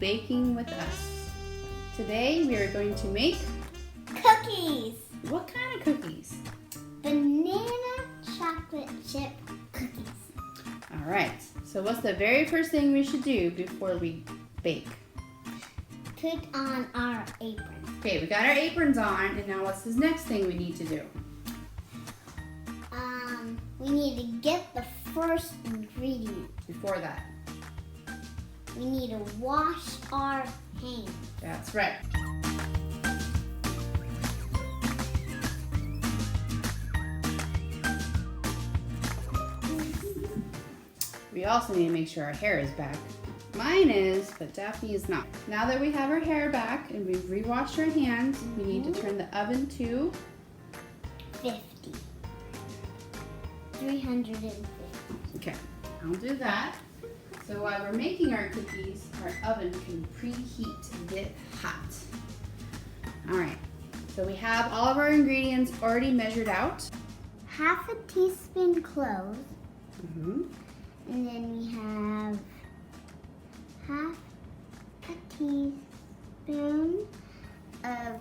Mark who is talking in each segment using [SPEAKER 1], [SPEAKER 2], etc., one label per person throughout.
[SPEAKER 1] baking with us. Today we are going to make
[SPEAKER 2] cookies.
[SPEAKER 1] What kind of cookies?
[SPEAKER 2] Banana chocolate chip cookies.
[SPEAKER 1] All right, so what's the very first thing we should do before we bake?
[SPEAKER 2] Put on our aprons.
[SPEAKER 1] Okay, we got our aprons on, and now what's the next thing we need to do?
[SPEAKER 2] We need to get the first ingredient.
[SPEAKER 1] Before that.
[SPEAKER 2] We need to wash our hands.
[SPEAKER 1] That's right. We also need to make sure our hair is back. Mine is, but Daphne is not. Now that we have our hair back and we've re-washed our hands, we need to turn the oven to
[SPEAKER 2] 50. 350.
[SPEAKER 1] Okay, I'll do that. So while we're making our cookies, our oven can preheat and get hot. All right, so we have all of our ingredients already measured out.
[SPEAKER 2] Half a teaspoon cloves.
[SPEAKER 1] Mm-hmm.
[SPEAKER 2] And then we have half a teaspoon of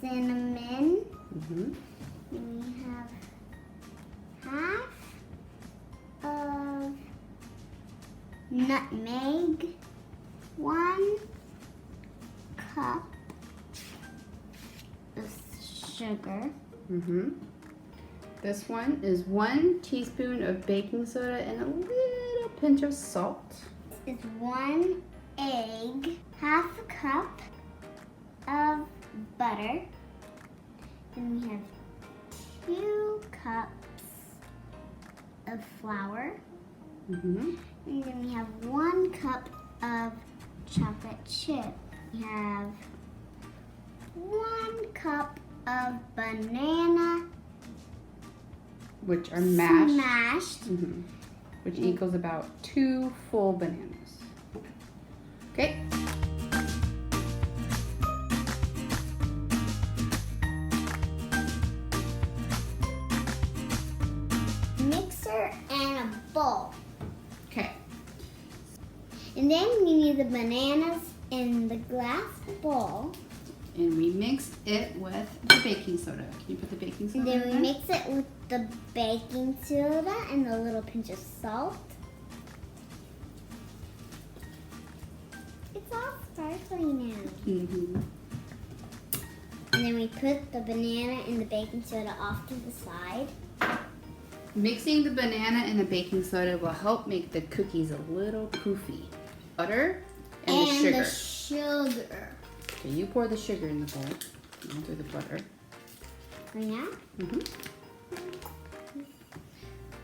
[SPEAKER 2] cinnamon.
[SPEAKER 1] Mm-hmm.
[SPEAKER 2] And we have half of nutmeg, 1 cup of sugar.
[SPEAKER 1] Mm-hmm. This one is 1 teaspoon of baking soda and a little pinch of salt.
[SPEAKER 2] It's 1 egg, half a cup of butter, and we have 2 cups of flour,
[SPEAKER 1] Mm-hmm.
[SPEAKER 2] and then we have 1 cup of chocolate chip. We have 1 cup of banana
[SPEAKER 1] Which are mashed.
[SPEAKER 2] smashed.
[SPEAKER 1] Mm-hmm. Which equals about 2 full bananas. Okay.
[SPEAKER 2] Mixer and a bowl.
[SPEAKER 1] Okay.
[SPEAKER 2] And then we need the bananas in the glass bowl.
[SPEAKER 1] And we mix it with the baking soda. Can you put the baking soda
[SPEAKER 2] And then
[SPEAKER 1] in
[SPEAKER 2] we
[SPEAKER 1] there?
[SPEAKER 2] mix it with the baking soda and a little pinch of salt. It's all sparkly now.
[SPEAKER 1] Mm-hmm.
[SPEAKER 2] And then we put the banana and the baking soda off to the side.
[SPEAKER 1] Mixing the banana and the baking soda will help make the cookies a little poofy. Butter and the sugar.
[SPEAKER 2] sugar.
[SPEAKER 1] Okay, you pour the sugar in the bowl. I'll do the butter.
[SPEAKER 2] Right now?
[SPEAKER 1] Mm-hmm.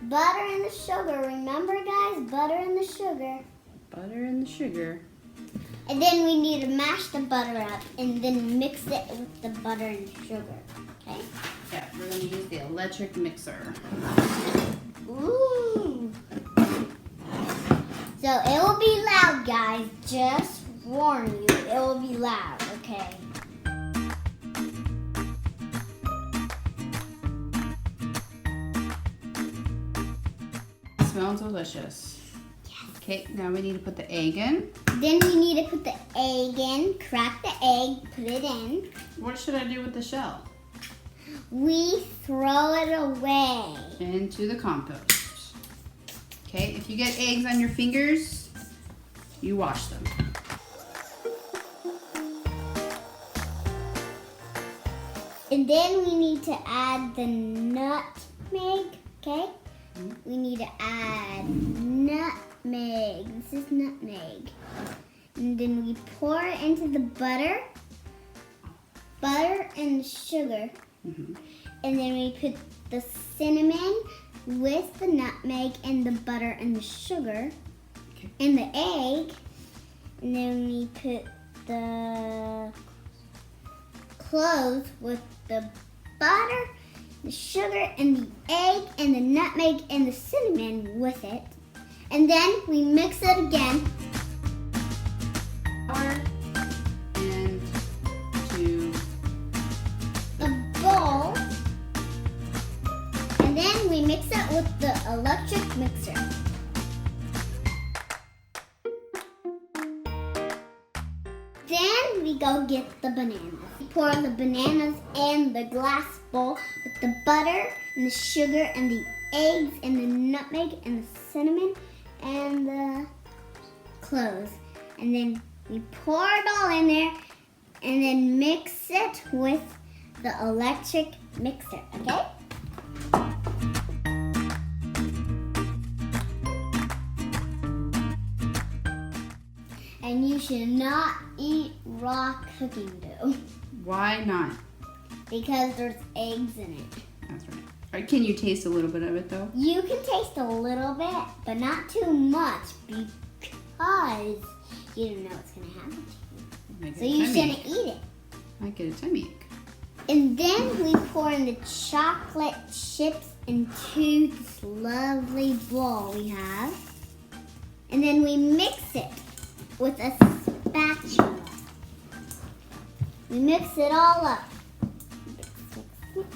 [SPEAKER 2] Butter and the sugar. Remember, guys? Butter and the sugar.
[SPEAKER 1] Butter and the sugar.
[SPEAKER 2] And then we need to mash the butter up and then mix it with the butter and sugar. Okay?
[SPEAKER 1] Yeah, we're going to use the electric mixer.
[SPEAKER 2] Ooh. So it will be loud, guys. Just warn you, it will be loud, okay?
[SPEAKER 1] It smells delicious. Okay, now we need to put the egg in.
[SPEAKER 2] Then we need to put the egg in, crack the egg, put it in.
[SPEAKER 1] What should I do with the shell?
[SPEAKER 2] We throw it away.
[SPEAKER 1] Into the compost. Okay, if you get eggs on your fingers, you wash them.
[SPEAKER 2] And then we need to add the nutmeg, okay? We need to add nutmeg. This is nutmeg. And then we pour it into the butter and the sugar.
[SPEAKER 1] Mm-hmm.
[SPEAKER 2] And then we put the cinnamon with the nutmeg and the butter and the sugar and the egg. And then we put the cloves with the butter, the sugar, and the egg, and the nutmeg, and the cinnamon with it. And then we mix it again.
[SPEAKER 1] Into
[SPEAKER 2] A bowl. And then we mix it with the electric mixer. go get the bananas. We pour the bananas in the glass bowl with the butter and the sugar and the eggs and the nutmeg and the cinnamon and the cloves. And then we pour it all in there and then mix it with the electric mixer, okay? And you should not eat raw cooking dough
[SPEAKER 1] Why not?
[SPEAKER 2] because there's eggs in it.
[SPEAKER 1] That's right. All right, can you taste a little bit of it though?
[SPEAKER 2] You can taste a little bit, but not too much because you don't know what's going to happen to
[SPEAKER 1] Might
[SPEAKER 2] you.
[SPEAKER 1] get
[SPEAKER 2] So
[SPEAKER 1] a
[SPEAKER 2] you
[SPEAKER 1] tummy
[SPEAKER 2] shouldn't eat it.
[SPEAKER 1] ache. Might get a tummy ache.
[SPEAKER 2] And then we pour in the chocolate chips into this lovely bowl we have. And then we mix it with a spatula. We mix it all up. Mix, mix, mix.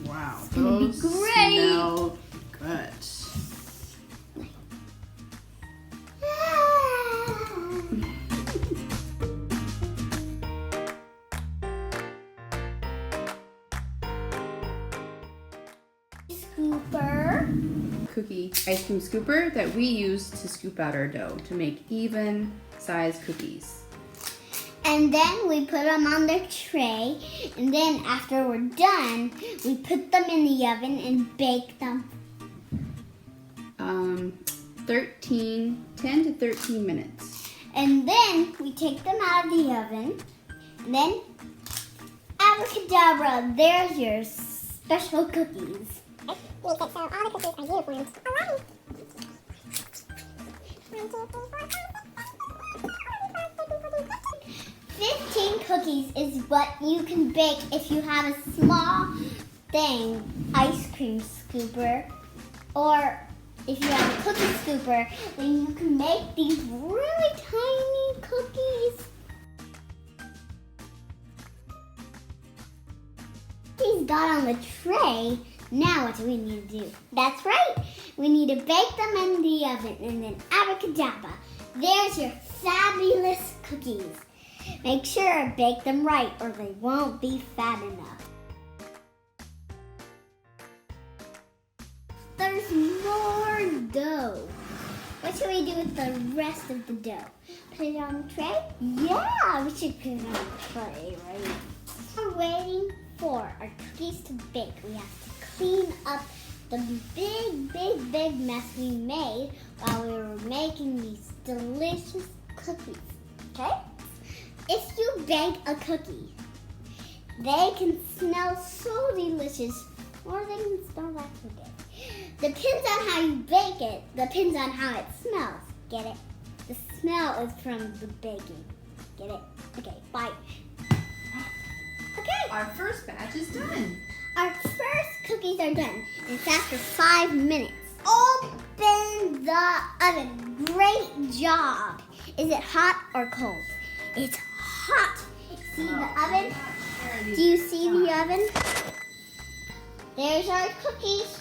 [SPEAKER 1] Wow,
[SPEAKER 2] gonna be
[SPEAKER 1] those
[SPEAKER 2] great.
[SPEAKER 1] smell good.
[SPEAKER 2] Scooper.
[SPEAKER 1] Cookie ice cream scooper that we use to scoop out our dough to make even sized cookies.
[SPEAKER 2] And then we put them on the tray. And then after we're done, we put them in the oven and bake them.
[SPEAKER 1] 10 to 13 minutes.
[SPEAKER 2] And then we take them out of the oven. And then, abracadabra, there's your special cookies.
[SPEAKER 3] So all the cookies are uniformed. Alright.
[SPEAKER 2] 15 cookies is what you can bake if you have a small thing, ice cream scooper, or if you have a cookie scooper, then you can make these really tiny cookies. These got on the tray. Now what do we need to do? That's right. We need to bake them in the oven and then abracadabra. There's your fabulous cookies. Make sure to bake them right or they won't be fat enough. There's more dough. What should we do with the rest of the dough? Put it on the tray? Yeah, we should put it on the tray, right? We're waiting for our cookies to bake. We have to clean up the big mess we made while we were making these delicious cookies, okay? If you bake a cookie, they can smell so delicious or they can smell that so good. Depends on how you bake it, depends on how it smells. Get it? The smell is from the baking. Get it? Okay, bye. Okay.
[SPEAKER 1] Our first batch is done.
[SPEAKER 2] Our first cookies are done. It's after 5 minutes. Open the oven. Great job. Is it hot or cold? It's hot. See the oven? Do you see the oven? There's our cookies.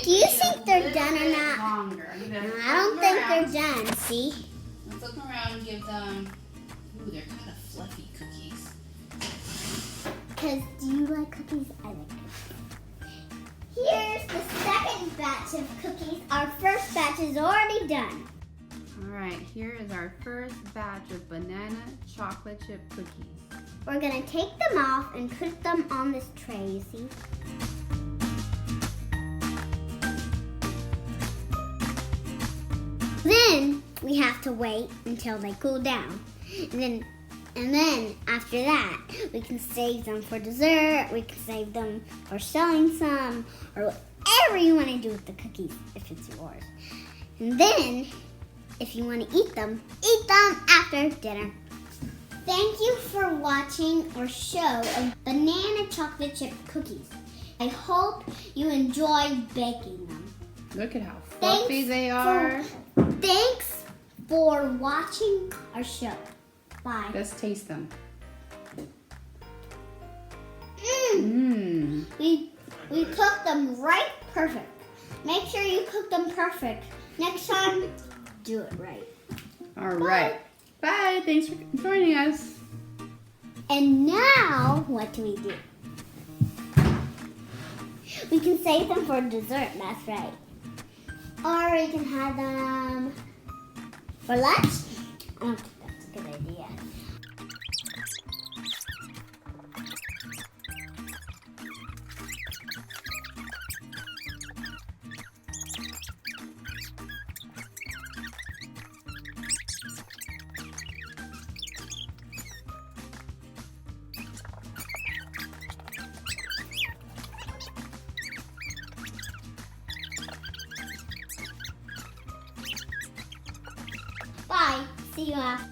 [SPEAKER 2] Do you think they're done or not? I don't think they're done. See?
[SPEAKER 1] Let's look around and give them. Ooh, they're kind of fluffy cookies.
[SPEAKER 2] Because do you like cookies? I like cookies. Here's the second batch of cookies. Our first batch is already done.
[SPEAKER 1] All right, here is our first batch of banana chocolate chip cookies.
[SPEAKER 2] We're going to take them off and put them on this tray, you see? Then we have to wait until they cool down. And then after that, we can save them for dessert, we can save them for selling some, or whatever you want to do with the cookies if it's yours. And then, if you want to eat them after dinner. Thank you for watching our show of banana chocolate chip cookies. I hope you enjoyed baking them.
[SPEAKER 1] Look at how fluffy they are.
[SPEAKER 2] Thanks for watching our show. Bye.
[SPEAKER 1] Let's taste them.
[SPEAKER 2] We cooked them right perfect. Make sure you cook them perfect. Next time, do it right.
[SPEAKER 1] All right. Bye. Thanks for joining us.
[SPEAKER 2] And now, what do? We can save them for dessert, that's right. Or we can have them for lunch. I don't think that's a good idea. Bye. See you after.